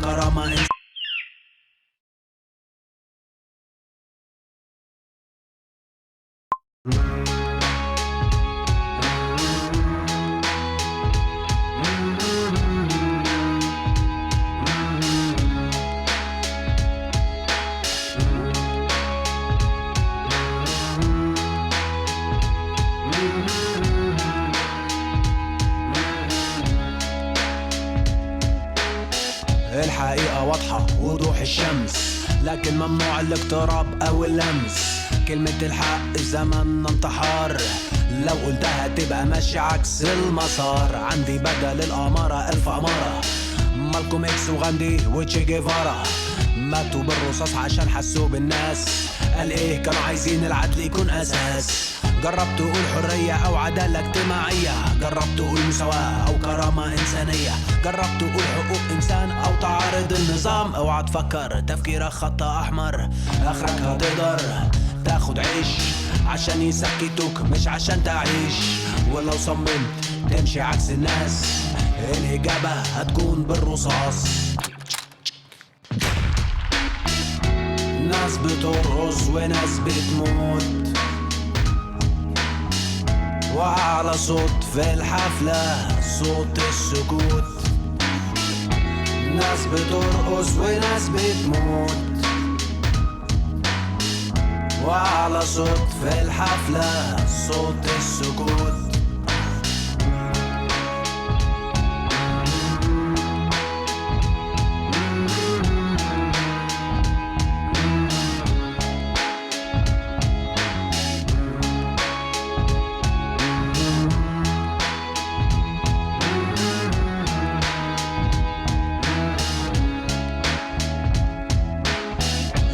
كرامة. الحقيقة واضحة وضوح الشمس، لكن ممنوع الاقتراب او اللمس. كلمة الحق الزمن انتحار، لو قلتها تبقى ماشي عكس المسار. عندي بدل الأمارة 1000 أمارة، مالكوم اكس وغاندي وتشي جيفارا ماتوا بالرصاص عشان حسوا بالناس. قال ايه كانوا عايزين العدل يكون اساس. جربت تقول حرية او عدالة اجتماعية، جربت تقول مساواة او كرامة انسانية، جربت تقول حقوق انسان او تعارض النظام. اوعى تفكر تفكيرك خط احمر، اخرك هتقدر تاخد عيش عشان يسكتوك مش عشان تعيش. ولو صممت تمشي عكس الناس الاجابة هتكون بالرصاص. ناس بترقص وناس بتموت، وأعلى صوت في الحفلة صوت السكوت. ناس بترقص وناس بتموت، وأعلى صوت في الحفلة صوت السكوت.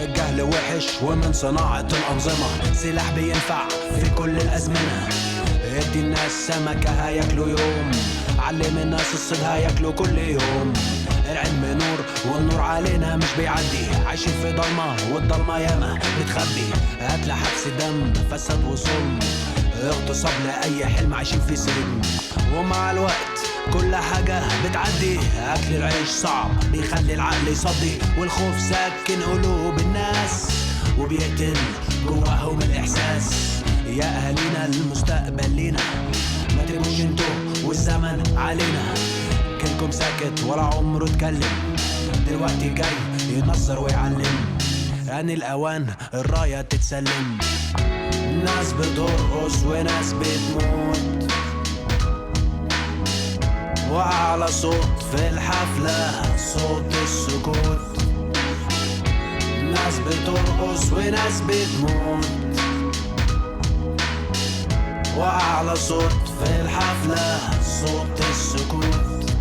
الجهل وحش ومن صناعة الأنظمة، سلاح بينفع في كل الأزمنة. ادي الناس سمكة هياكلوا يوم، علم الناس الصيد هياكلوا كل يوم. العلم نور والنور علينا مش بيعدي، عايشين في ضلمة والضلمة ياما بتخبي. قتل حبس دم فساد وظلم، اغتصاب لأي حلم عايشين في سجن. ومع الوقت كل حاجة بتعدي، أكل العيش صعب بيخلي العقل يصدي، والخوف ساكن قلوب الناس وبيقتل جواهم الإحساس. يا أهالينا المستقبل لينا، ما تبقوش انتو والزمن علينا. كلكم ساكت ولا عمره اتكلم، دلوقتي جاي ينصر ويعلم. آن الأوان الراية تتسلم. ناس بترقص وناس بتموت، وأعلى صوت في الحفلة صوت السكوت. ناس بترقص وناس بتموت، وأعلى صوت في الحفلة صوت السكوت.